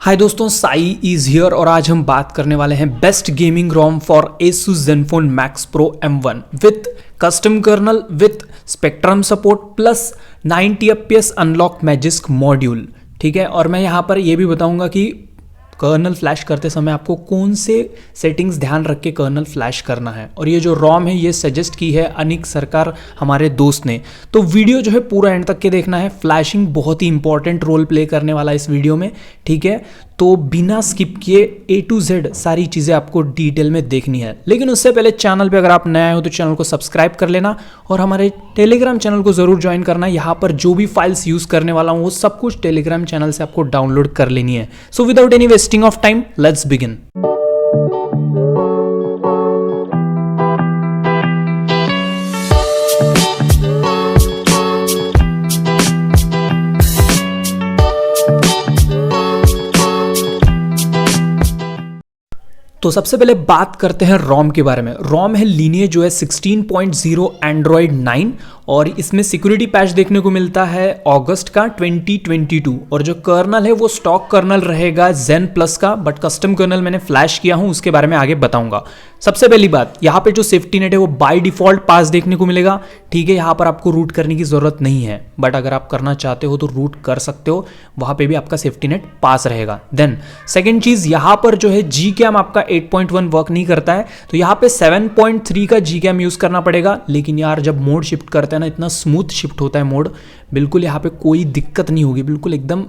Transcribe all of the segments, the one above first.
हाय दोस्तों, Sai is here और आज हम बात करने वाले हैं best gaming ROM for Asus Zenfone Max Pro M1 with custom kernel with spectrum support plus 90 FPS unlock Magisk module. ठीक है, और मैं यहाँ पर ये भी बताऊंगा कि कर्नल फ्लैश करते समय आपको कौन से सेटिंग्स ध्यान रख के कर्नल फ्लैश करना है। और ये जो रोम है ये सजेस्ट की है अनिक सरकार हमारे दोस्त ने, तो वीडियो जो है पूरा एंड तक के देखना है। फ्लैशिंग बहुत ही इंपॉर्टेंट रोल प्ले करने वाला है इस वीडियो में। ठीक है, तो बिना स्किप किए A to Z सारी चीज़ें आपको डिटेल में देखनी है। लेकिन उससे पहले चैनल पे अगर आप नए हो तो चैनल को सब्सक्राइब कर लेना और हमारे टेलीग्राम चैनल को ज़रूर ज्वाइन करना। यहाँ पर जो भी फाइल्स यूज़ करने वाला हूँ वो सब कुछ टेलीग्राम चैनल से आपको डाउनलोड कर लेनी है। So without any wasting of time let's begin. तो सबसे पहले बात करते हैं रोम के बारे में। रोम है Lineage OS 16.0 एंड्रॉयड 9 और इसमें सिक्योरिटी पैच देखने को मिलता है अगस्त का 2022। और जो कर्नल है वो स्टॉक कर्नल रहेगा Zen Plus का, बट कस्टम कर्नल मैंने फ्लैश किया हूं, उसके बारे में आगे बताऊंगा। सबसे पहली बात, यहाँ पे जो सेफ्टी नेट है वो बाय डिफॉल्ट पास देखने को मिलेगा। ठीक है, यहाँ पर आपको रूट करने की जरूरत नहीं है, बट अगर आप करना चाहते हो तो रूट कर सकते हो, वहां पे भी आपका सेफ्टी नेट पास रहेगा। देन सेकेंड चीज, यहाँ पर जो है Gcam आपका 8.1 वर्क नहीं करता है, तो यहाँ पे 7.3 का Gcam यूज करना पड़ेगा। लेकिन यार जब मोड शिफ्ट करते हैं ना, इतना स्मूथ शिफ्ट होता है मोड, बिल्कुल यहाँ पे कोई दिक्कत नहीं होगी, बिल्कुल एकदम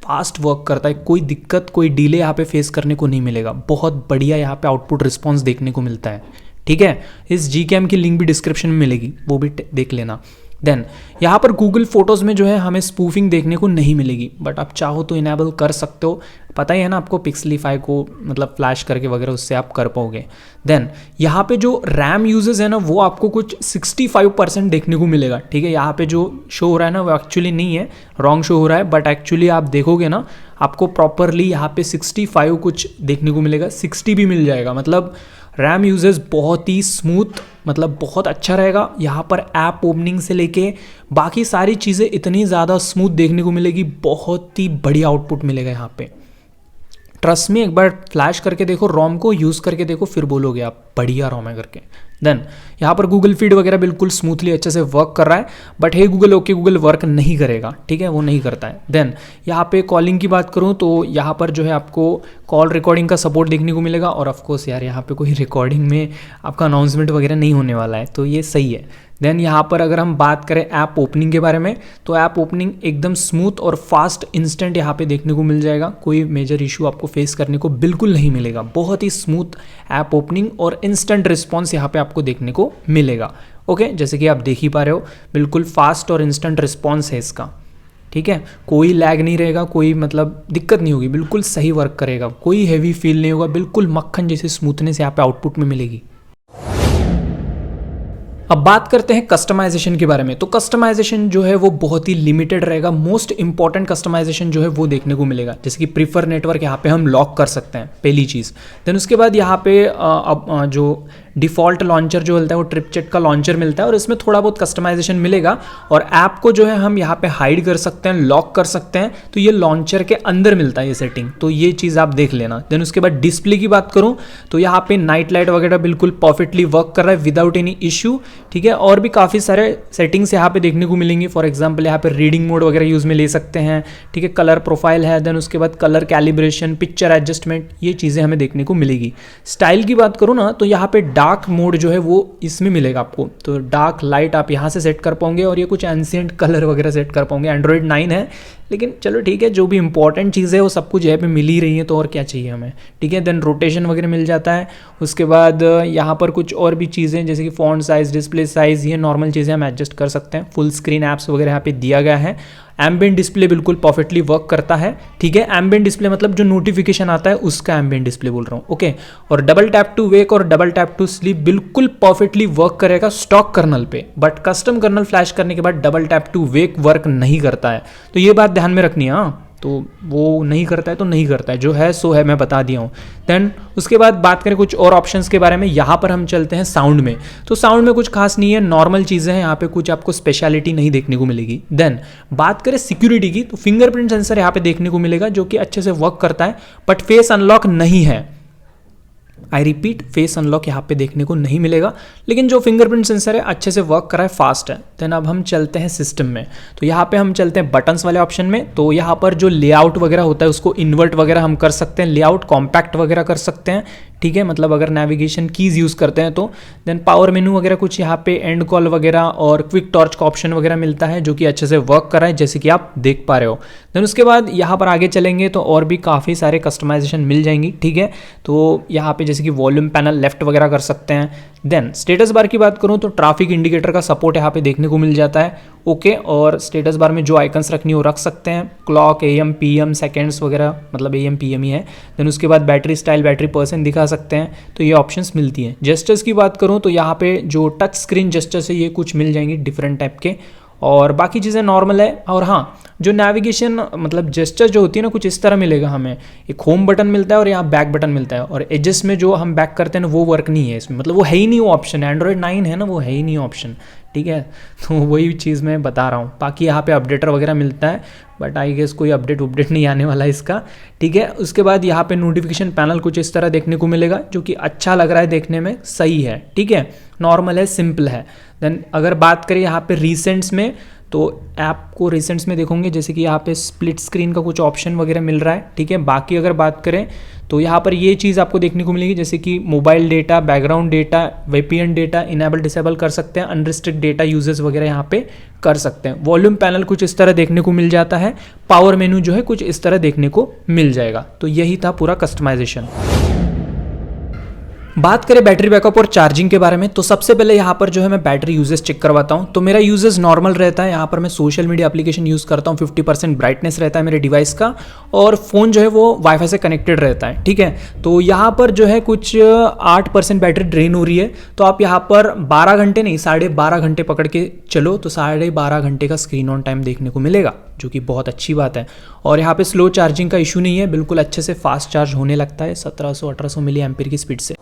फास्ट वर्क करता है, कोई दिक्कत कोई डिले यहाँ पे फेस करने को नहीं मिलेगा। बहुत बढ़िया यहाँ पे आउटपुट रिस्पॉन्स देखने को मिलता है। ठीक है, इस Gcam की लिंक भी डिस्क्रिप्शन में मिलेगी, वो भी देख लेना। देन यहाँ पर गूगल फोटोज़ में जो है हमें स्पूफिंग देखने को नहीं मिलेगी, बट आप चाहो तो इनेबल कर सकते हो। पता ही है ना आपको, पिक्सलीफाई को मतलब फ्लैश करके वगैरह उससे आप कर पाओगे। देन यहाँ पे जो रैम यूजेस है ना वो आपको कुछ 65% देखने को मिलेगा। ठीक है, यहाँ पे जो शो हो रहा है ना वो एक्चुअली नहीं है, रॉन्ग शो हो रहा है, बट एक्चुअली आप देखोगे ना आपको प्रॉपरली यहाँ पे 65 कुछ देखने को मिलेगा, 60 भी मिल जाएगा। मतलब रैम यूजेस बहुत ही स्मूथ, मतलब बहुत अच्छा रहेगा। यहाँ पर ऐप ओपनिंग से लेके बाकी सारी चीज़ें इतनी ज़्यादा स्मूथ देखने को मिलेगी, बहुत ही बढ़िया आउटपुट मिलेगा यहाँ पे। ट्रस्ट में एक बार फ्लैश करके देखो, रोम को यूज़ करके देखो, फिर बोलोगे आप बढ़िया रोम है करके। देन यहाँ पर गूगल फीड वगैरह बिल्कुल स्मूथली अच्छे से वर्क कर रहा है, but hey Google okay Google work नहीं करेगा। ठीक है, वो नहीं करता है। देन यहाँ पे कॉलिंग की बात करूँ तो यहाँ पर जो है आपको कॉल रिकॉर्डिंग का सपोर्ट देखने को मिलेगा। और ऑफकोर्स यार यहाँ पे कोई रिकॉर्डिंग में आपका अनाउंसमेंट वगैरह नहीं होने वाला है, तो ये सही है। देन यहाँ पर अगर हम बात करें ऐप ओपनिंग के बारे में, तो ऐप ओपनिंग एकदम स्मूथ और फास्ट इंस्टेंट यहाँ पे देखने को मिल जाएगा। कोई मेजर इशू आपको फेस करने को बिल्कुल नहीं मिलेगा। बहुत ही स्मूथ ऐप ओपनिंग और इंस्टेंट रिस्पॉन्स यहाँ पे आपको देखने को मिलेगा। ओके, जैसे कि आप देख ही पा रहे हो, बिल्कुल फास्ट और इंस्टेंट रिस्पॉन्स है इसका। ठीक है, कोई लैग नहीं रहेगा, कोई मतलब दिक्कत नहीं होगी, बिल्कुल सही वर्क करेगा, कोई हैवी फील नहीं होगा, बिल्कुल मक्खन जैसी स्मूथनेस यहाँ पे आउटपुट में मिलेगी। अब बात करते हैं कस्टमाइजेशन के बारे में। तो कस्टमाइजेशन जो है वो बहुत ही लिमिटेड रहेगा। मोस्ट इंपॉर्टेंट कस्टमाइजेशन जो है वो देखने को मिलेगा, जैसे कि प्रीफर नेटवर्क यहाँ पे हम लॉक कर सकते हैं, पहली चीज़। देन उसके बाद यहाँ पे जो डिफ़ॉल्ट लॉन्चर जो मिलता है वो ट्रिपचेट का लॉन्चर मिलता है, और इसमें थोड़ा बहुत कस्टमाइजेशन मिलेगा। और ऐप को जो है हम यहाँ पे हाइड कर सकते हैं, लॉक कर सकते हैं, तो ये लॉन्चर के अंदर मिलता है ये सेटिंग, तो ये चीज़ आप देख लेना। देन उसके बाद डिस्प्ले की बात करूँ तो यहाँ पे नाइट लाइट वगैरह बिल्कुल परफेक्टली वर्क कर रहा है विदाउट एनी इशू। ठीक है, और भी काफ़ी सारे सेटिंग्स यहाँ पे देखने को मिलेंगी। फॉर एग्जांपल यहाँ पे रीडिंग मोड वगैरह यूज़ में ले सकते हैं। ठीक है, कलर प्रोफाइल है, देन उसके बाद कलर कैलिब्रेशन, पिक्चर एडजस्टमेंट, ये चीज़ें हमें देखने को मिलेगी। स्टाइल की बात करूँ ना तो यहाँ पे डार्क मोड जो है वो इसमें मिलेगा आपको, तो डार्क लाइट आप यहाँ से सेट कर पाओगे, और ये कुछ एंशिएंट कलर वगैरह सेट कर पाओगे। एंड्रॉयड 9 है, लेकिन चलो ठीक है, जो भी इंपॉर्टेंट चीज़ है वो सब कुछ यहाँ पे मिल ही रही है, तो और क्या चाहिए हमें। ठीक है, देन रोटेशन वगैरह मिल जाता है। उसके बाद यहाँ पर कुछ और भी चीज़ें जैसे कि फॉन्ट साइज, डिस्प्ले साइज, ये नॉर्मल चीज़ें हम एडजस्ट कर सकते हैं। फुल स्क्रीन ऐप्स वगैरह यहाँ पे दिया गया है। एम्बिएंट डिस्प्ले बिल्कुल परफेक्टली वर्क करता है। ठीक है, एम्बिएंट डिस्प्ले मतलब जो नोटिफिकेशन आता है उसका एम्बिएंट डिस्प्ले बोल रहा हूँ। ओके, और डबल टैप टू वेक और डबल टैप टू स्लीप बिल्कुल परफेक्टली वर्क करेगा स्टॉक कर्नल पे, बट कस्टम कर्नल फ्लैश करने के बाद double tap to wake work नहीं करता है, तो ये बात ध्यान में रखनी है। हाँ, तो वो नहीं करता है तो नहीं करता है, जो है सो है, मैं बता दिया हूँ। देन उसके बाद बात करें कुछ और ऑप्शंस के बारे में, यहाँ पर हम चलते हैं साउंड में। तो साउंड में कुछ खास नहीं है, नॉर्मल चीज़ें हैं, यहाँ पे कुछ आपको स्पेशलिटी नहीं देखने को मिलेगी। देन बात करें सिक्योरिटी की, तो फिंगरप्रिंट सेंसर यहाँ पे देखने को मिलेगा जो कि अच्छे से वर्क करता है, बट फेस अनलॉक नहीं है। आई रिपीट, फेस अनलॉक यहाँ पे देखने को नहीं मिलेगा, लेकिन जो फिंगरप्रिंट सेंसर है अच्छे से वर्क कर रहा है, फास्ट है। देन अब हम चलते हैं सिस्टम में, तो यहाँ पे हम चलते हैं बटन्स वाले ऑप्शन में। तो यहाँ पर जो लेआउट वगैरह होता है उसको इन्वर्ट वगैरह हम कर सकते हैं, लेआउट कॉम्पैक्ट वगैरह कर सकते हैं, ठीक है, मतलब अगर नेविगेशन कीज़ यूज़ करते हैं तो। देन पावर मेनू वगैरह कुछ यहाँ पे एंड कॉल वगैरह और क्विक टॉर्च का ऑप्शन वगैरह मिलता है जो कि अच्छे से वर्क कर रहा है, जैसे कि आप देख पा रहे हो। देन उसके बाद यहाँ पर आगे चलेंगे तो और भी काफ़ी सारे कस्टमाइजेशन मिल जाएंगी, ठीक है। तो यहाँ पे जैसे कि वॉल्यूम पैनल लेफ्ट वगैरह कर सकते हैं। देन स्टेटस बार की बात करूँ तो ट्रैफिक इंडिकेटर का सपोर्ट यहाँ पे देखने को मिल जाता है, ओके। और स्टेटस बार में जो आइकन्स रखनी हो रख सकते हैं, क्लॉक, AM PM सेकेंड्स वगैरह, मतलब AM PM ही है। देन उसके बाद बैटरी स्टाइल, बैटरी परसेंट दिखा सकते हैं, तो ये ऑप्शंस मिलती हैं। जेस्चर्स की बात करूँ तो यहाँ पे जो टच स्क्रीन जेस्चर्स है ये कुछ मिल जाएंगे डिफरेंट टाइप के, और बाकी चीज़ें नॉर्मल है। और हाँ, जो नेविगेशन मतलब जेस्चर जो होती है ना, कुछ इस तरह मिलेगा हमें, एक होम बटन मिलता है और यहाँ बैक बटन मिलता है, और एजेस में जो हम बैक करते हैं ना वो वर्क नहीं है इसमें, मतलब वो है ही नहीं वो ऑप्शन, एंड्रॉयड 9 है ना, वो है ही नहीं ऑप्शन, ठीक है। तो वही चीज़ मैं बता रहा हूँ। बाकी यहाँ पे अपडेटर वगैरह मिलता है, बट आई गेस कोई अपडेट नहीं आने वाला है इसका, ठीक है। उसके बाद यहाँ पे नोटिफिकेशन पैनल कुछ इस तरह देखने को मिलेगा जो कि अच्छा लग रहा है देखने में, सही है, ठीक है, नॉर्मल है, सिंपल है। देन अगर बात करें यहाँ पे रिसेंट्स में, तो ऐप को रिसेंट्स में देखोगे जैसे कि यहाँ पे स्प्लिट स्क्रीन का कुछ ऑप्शन वगैरह मिल रहा है, ठीक है। बाकी अगर बात करें तो यहाँ पर ये चीज़ आपको देखने को मिलेगी, जैसे कि mobile data, background data, VPN data enable disable कर सकते हैं, अनरिस्ट्रिक्ट डेटा यूजेस वगैरह यहाँ पे कर सकते हैं। वॉल्यूम पैनल कुछ इस तरह देखने को मिल जाता है, पावर मेनू जो है कुछ इस तरह देखने को मिल जाएगा। तो यही था पूरा कस्टमाइजेशन। बात करें बैटरी बैकअप और चार्जिंग के बारे में, तो सबसे पहले यहाँ पर जो है मैं बैटरी यूजेस चेक करवाता हूँ। तो मेरा यूजेस नॉर्मल रहता है, यहाँ पर मैं सोशल मीडिया एप्लीकेशन यूज़ करता हूँ, 50% ब्राइटनेस रहता है मेरे डिवाइस का, और फ़ोन जो है वो वाईफाई से कनेक्टेड रहता है, ठीक है। तो यहाँ पर जो है कुछ 8% बैटरी ड्रेन हो रही है, तो आप यहाँ पर 12 घंटे नहीं 12.5 घंटे पकड़ के चलो तो 12.5 घंटे का स्क्रीन ऑन टाइम देखने को मिलेगा, जो कि बहुत अच्छी बात है। और यहाँ पे स्लो चार्जिंग का इशू नहीं है, बिल्कुल अच्छे से फास्ट चार्ज होने लगता है 1700-1800 मिली एम्पीयर की स्पीड से।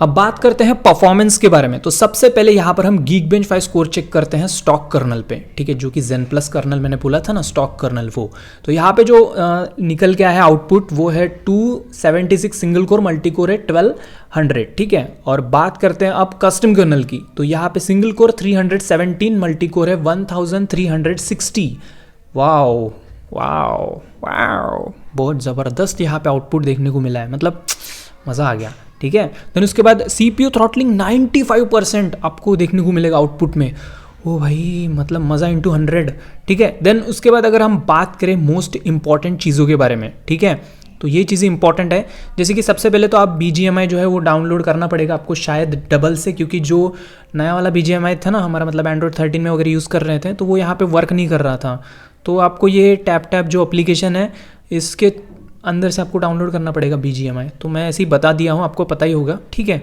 अब बात करते हैं परफॉर्मेंस के बारे में, तो सबसे पहले यहाँ पर हम Geekbench 5 स्कोर चेक करते हैं स्टॉक कर्नल पे, ठीक है, जो कि Zen Plus कर्नल मैंने बोला था ना, स्टॉक कर्नल वो। तो यहाँ पे जो निकल के आया है आउटपुट वो है 276 सिंगल कोर, मल्टी कोर है 1200, ठीक है। और बात करते हैं अब कस्टम कर्नल की, तो यहाँ पे सिंगल कोर 317, मल्टी कोर है 1360। वाओ वाओ वाओ, बहुत ज़बरदस्त यहाँ पे आउटपुट देखने को मिला है, मतलब मज़ा आ गया, ठीक है। देन उसके बाद CPU थ्रॉटलिंग 95% आपको देखने को मिलेगा आउटपुट में, ओ भाई मतलब मज़ा इंटू 100, ठीक है। देन उसके बाद अगर हम बात करें मोस्ट इंपॉर्टेंट चीज़ों के बारे में, ठीक है, तो ये चीज़ें इंपॉर्टेंट है, जैसे कि सबसे पहले तो आप BGMI जो है वो डाउनलोड करना पड़ेगा आपको शायद डबल से, क्योंकि जो नया वाला BGMI था ना हमारा, मतलब एंड्रॉयड 13 में वगैरह यूज़ कर रहे थे तो वो यहाँ पे वर्क नहीं कर रहा था, तो आपको ये टैप जो एप्लीकेशन है इसके अंदर से आपको डाउनलोड करना पड़ेगा BGMI, तो मैं ऐसे ही बता दिया हूँ, आपको पता ही होगा, ठीक है।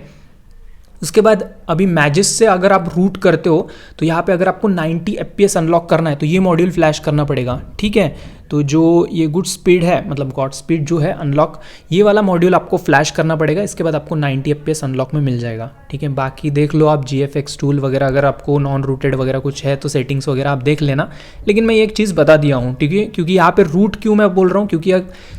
उसके बाद अभी मैजिस से अगर आप रूट करते हो तो यहाँ पे अगर आपको 90 FPS अनलॉक करना है तो ये मॉड्यूल फ्लैश करना पड़ेगा, ठीक है। तो जो ये गुड स्पीड है, मतलब गॉड स्पीड जो है अनलॉक, ये वाला मॉड्यूल आपको फ्लैश करना पड़ेगा, इसके बाद आपको 90 FPS अनलॉक में मिल जाएगा, ठीक है। बाकी देख लो आप GFX टूल वगैरह, अगर आपको नॉन रूटेड वगैरह कुछ है तो सेटिंग्स वगैरह आप देख लेना, लेकिन मैं एक चीज़ बता दिया हूँ, ठीक है, क्योंकि यहाँ पे रूट क्यों मैं बोल रहा हूँ, क्योंकि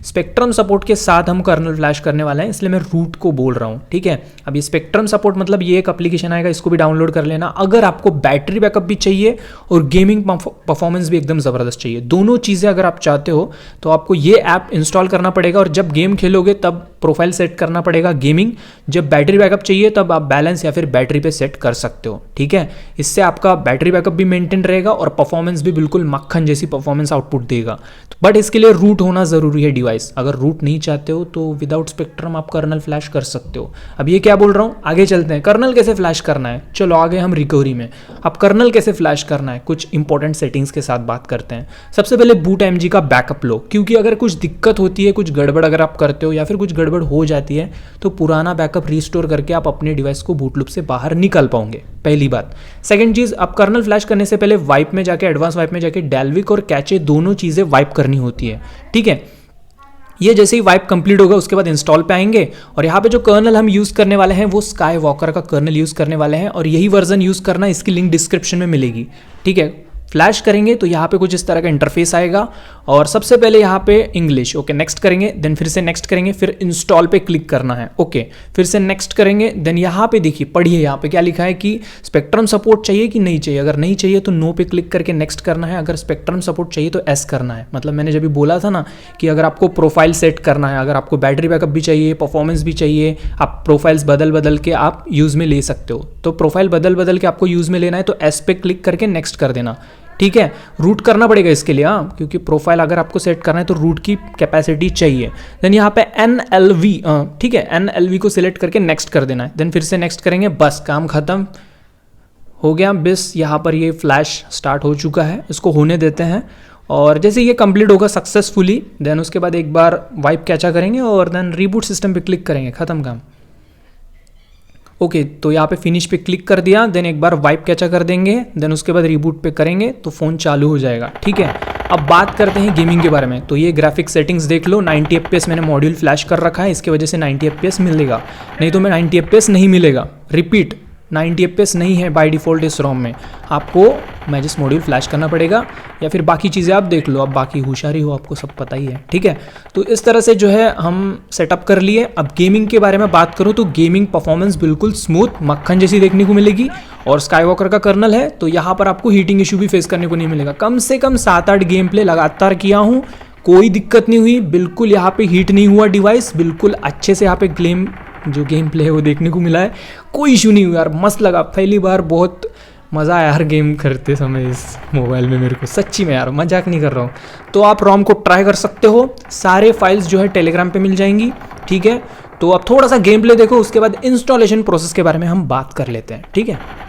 स्पेक्ट्रम सपोर्ट के साथ हम कर्नल फ्लैश करने वाले हैं, इसलिए मैं रूट को बोल रहा हूँ, ठीक है। अब ये स्पेक्ट्रम सपोर्ट मतलब ये एक एप्लीकेशन आएगा, इसको भी डाउनलोड कर लेना। अगर आपको बैटरी बैकअप भी चाहिए और गेमिंग परफॉर्मेंस भी एकदम ज़बरदस्त चाहिए, दोनों चीज़ें अगर आप चाहते हो तो आपको ये ऐप इंस्टॉल करना पड़ेगा, और जब गेम खेलोगे तब प्रोफाइल सेट करना पड़ेगा गेमिंग, जब बैटरी बैकअप चाहिए तब आप बैलेंस या फिर बैटरी पे सेट कर सकते हो, ठीक है। इससे आपका बैटरी बैकअप भी मेंटेन रहेगा और परफॉर्मेंस भी बिल्कुल मक्खन जैसी परफॉर्मेंस आउटपुट देगा। बट इसके लिए रूट होना ज़रूरी है डिवाइस, अगर रूट नहीं चाहते हो तो विदाउट स्पेक्ट्रम आप कर्नल फ्लैश कर सकते हो। अब ये क्या बोल रहा हूँ, आगे चलते हैं, कर्नल कैसे फ्लैश करना है, चलो आगे हम रिकवरी में। अब कर्नल कैसे फ्लैश करना है, कुछ इंपॉर्टेंट सेटिंग्स के साथ बात करते हैं। सबसे पहले बूट MG जी का बैकअप लो, क्योंकि अगर कुछ दिक्कत होती है, कुछ गड़बड़ अगर आप करते हो या फिर कुछ गड़बड़ हो जाती है तो पुराना बैकअप रिस्टोर करके आप अपने डिवाइस को बूट लूप से बाहर निकल पाओगे, पहली बात। सेकंड चीज़, आप कर्नल फ्लैश करने से पहले वाइप में जाके, एडवांस वाइप में जाके डेल्विक और कैचे दोनों चीज़ें वाइप करनी होती है, ठीक है। ये जैसे ही वाइप कंप्लीट होगा उसके बाद इंस्टॉल पे आएंगे और यहाँ पे जो कर्नल हम यूज़ करने वाले हैं वो स्काई वॉकर का कर्नल यूज़ करने वाले हैं और यही वर्जन यूज़ करना, इसकी लिंक डिस्क्रिप्शन में मिलेगी, ठीक है। फ्लैश करेंगे तो यहाँ पे कुछ इस तरह का इंटरफेस आएगा और सबसे पहले यहाँ पे इंग्लिश, ओके नेक्स्ट करेंगे, देन फिर से नेक्स्ट करेंगे, फिर इंस्टॉल पे क्लिक करना है, ओके फिर से नेक्स्ट करेंगे, देन यहाँ पे देखिए, पढ़िए यहाँ पे क्या लिखा है कि स्पेक्ट्रम सपोर्ट चाहिए कि नहीं चाहिए। अगर नहीं चाहिए तो नो पे क्लिक करके नेक्स्ट करना है, अगर स्पेक्ट्रम सपोर्ट चाहिए तो एस करना है। मतलब मैंने जब भी बोला था ना कि अगर आपको प्रोफाइल सेट करना है, अगर आपको बैटरी बैकअप भी चाहिए, परफॉर्मेंस भी चाहिए, आप प्रोफाइल्स बदल बदल के आप यूज़ में ले सकते हो। तो प्रोफाइल बदल बदल के आपको यूज़ में लेना है तो एस पे क्लिक करके नेक्स्ट कर देना, ठीक है। रूट करना पड़ेगा इसके लिए, हाँ, क्योंकि प्रोफाइल अगर आपको सेट करना है तो रूट की कैपेसिटी चाहिए। देन यहाँ पे NLV, ठीक है, NLV को सिलेक्ट करके नेक्स्ट कर देना है, देन फिर से नेक्स्ट करेंगे, बस काम खत्म हो गया। बस यहाँ पर ये फ्लैश स्टार्ट हो चुका है, इसको होने देते हैं और जैसे ये कंप्लीट होगा सक्सेसफुली, देन उसके बाद एक बार वाइप कैचा करेंगे और देन रीबूट सिस्टम पे क्लिक करेंगे, खत्म काम। ओके तो यहाँ पे फिनिश पे क्लिक कर दिया, देन एक बार वाइप कैचा कर देंगे, देन उसके बाद रिबूट पे करेंगे तो फ़ोन चालू हो जाएगा, ठीक है। अब बात करते हैं गेमिंग के बारे में। तो ये ग्राफिक सेटिंग्स देख लो, 90 FPS मैंने मॉड्यूल फ्लैश कर रखा है, इसकी वजह से 90 FPS मिलेगा, नहीं तो मैं 90 FPS नहीं मिलेगा। रिपीट, 90 FPS नहीं है बाय डिफ़ॉल्ट इस रोम में, आपको मैजिक मॉड्यूल फ्लैश करना पड़ेगा या फिर बाकी चीज़ें आप देख लो, अब बाकी होशियारी हो, आपको सब पता ही है, ठीक है। तो इस तरह से जो है हम सेटअप कर लिए। अब गेमिंग के बारे में बात करूँ तो गेमिंग परफॉर्मेंस बिल्कुल स्मूथ मक्खन जैसी देखने को मिलेगी और स्काईवॉकर का कर्नल है तो यहाँ पर आपको हीटिंग इशू भी फेस करने को नहीं मिलेगा। कम से कम 7-8 गेम प्ले लगातार किया हूँ, कोई दिक्कत नहीं हुई, बिल्कुल यहाँ पे हीट नहीं हुआ डिवाइस, बिल्कुल अच्छे से यहाँ पे गेम प्ले है वो देखने को मिला है, कोई इशू नहीं हुआ यार, मस्त लगा। पहली बार बहुत मज़ा आया यार गेम करते समय इस मोबाइल में, मेरे को सच्ची में यार, मजाक नहीं कर रहा हूँ। तो आप रोम को ट्राई कर सकते हो, सारे फाइल्स जो है टेलीग्राम पे मिल जाएंगी, ठीक है। तो अब थोड़ा सा गेम प्ले देखो, उसके बाद इंस्टॉलेशन प्रोसेस के बारे में हम बात कर लेते हैं, ठीक है।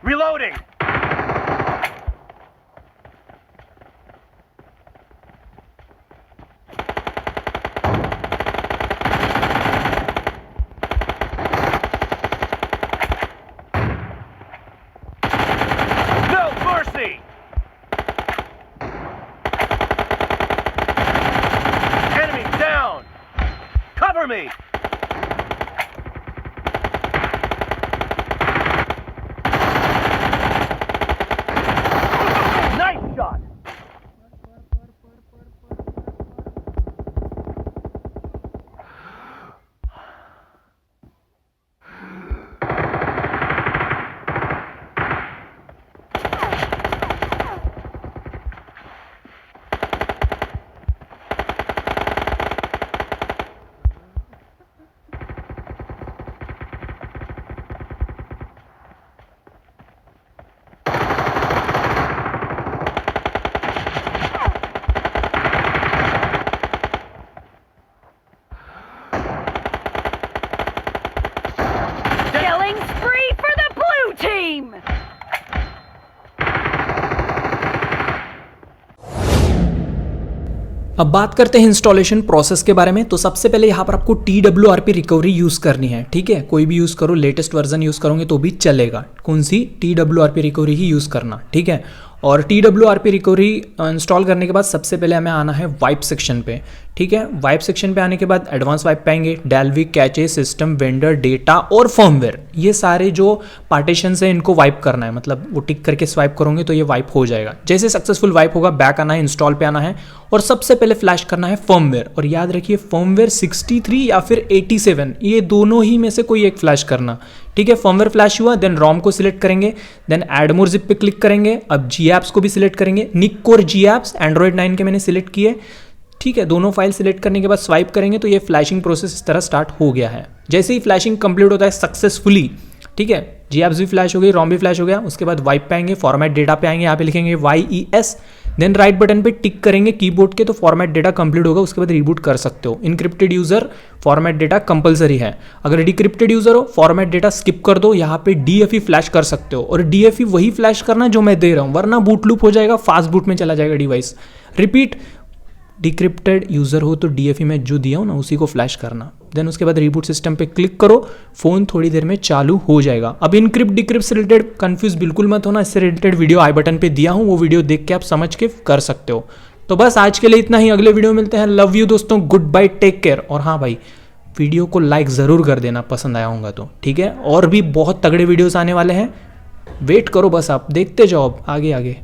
Reloading! No mercy! Enemy down! Cover me! अब बात करते हैं इंस्टॉलेशन प्रोसेस के बारे में। तो सबसे पहले यहाँ पर आपको TWRP रिकवरी यूज़ करनी है, ठीक है। कोई भी यूज़ करो, लेटेस्ट वर्जन यूज़ करोगे तो भी चलेगा, कौन सी TWRP रिकवरी ही यूज़ करना, ठीक है। और TWRP रिकवरी इंस्टॉल करने के बाद सबसे पहले हमें आना है वाइप सेक्शन पे, ठीक है। वाइप सेक्शन पे आने के बाद एडवांस वाइप पे आएंगे, Dalvik, cache, system, vendor, data और फर्मवेयर, ये सारे जो पार्टीशन है इनको वाइप करना है, मतलब वो टिक करके स्वाइप करोगे तो ये वाइप हो जाएगा। जैसे सक्सेसफुल वाइप होगा बैक आना है, इंस्टॉल पे आना है और सबसे पहले फ्लैश करना है फर्मवेयर। और याद रखिए फर्मवेयर 63 या फिर 87, ये दोनों ही में से कोई एक फ्लैश करना, ठीक है। फर्मवेयर फ्लैश हुआ, देन रोम को सिलेक्ट करेंगे, देन ऐड मोर जिप पे क्लिक करेंगे। अब जी एप्स को भी सिलेक्ट करेंगे, निक कोर जी एप्स एंड्रॉइड 9 के मैंने सिलेक्ट किए, ठीक है, दोनों फाइल सिलेक्ट करने के बाद स्वाइप करेंगे तो ये फ्लैशिंग प्रोसेस इस तरह स्टार्ट हो गया है। जैसे ही फ्लैशिंग कंप्लीट होता है सक्सेसफुली, ठीक है, GApps भी फ्लैश हो गई, रोम भी फ्लैश हो गया, उसके बाद वाइप पे आएंगे, फॉर्मेट डेटा पे आएंगे, यहाँ पे लिखेंगे YES, देन राइट बटन पे टिक करेंगे कीबोर्ड के तो फॉर्मेट डेटा कंप्लीट होगा, उसके बाद रिबूट कर सकते हो। Encrypted user format data compulsory है, अगर डिक्रिप्टेड यूजर हो फॉर्मेट डेटा स्किप कर दो, यहाँ पे DFE फ्लैश कर सकते हो और DFE वही फ्लैश करना जो मैं दे रहा हूँ, वरना बूट लूप हो जाएगा, फास्ट बूट में चला जाएगा डिवाइस। रिपीट, डिक्रिप्टेड यूज़र हो तो DFE में जो दिया हो ना उसी को फ्लैश करना, देन उसके बाद रिबूट सिस्टम पे क्लिक करो, फ़ोन थोड़ी देर में चालू हो जाएगा। अब इनक्रिप्ट डिक्रिप्ट से रिलेटेड कंफ्यूज बिल्कुल मत होना, इससे रिलेटेड वीडियो आई बटन पे दिया हूँ, वो वीडियो देख के आप समझ के कर सकते हो। तो बस आज के लिए इतना ही, अगले वीडियो मिलते हैं। लव यू दोस्तों, गुड बाय, टेक केयर। और हाँ भाई, वीडियो को लाइक ज़रूर कर देना पसंद आया होगा तो, ठीक है। और भी बहुत तगड़े वीडियोज़ आने वाले हैं, वेट करो बस, आप देखते जाओ अब आगे आगे।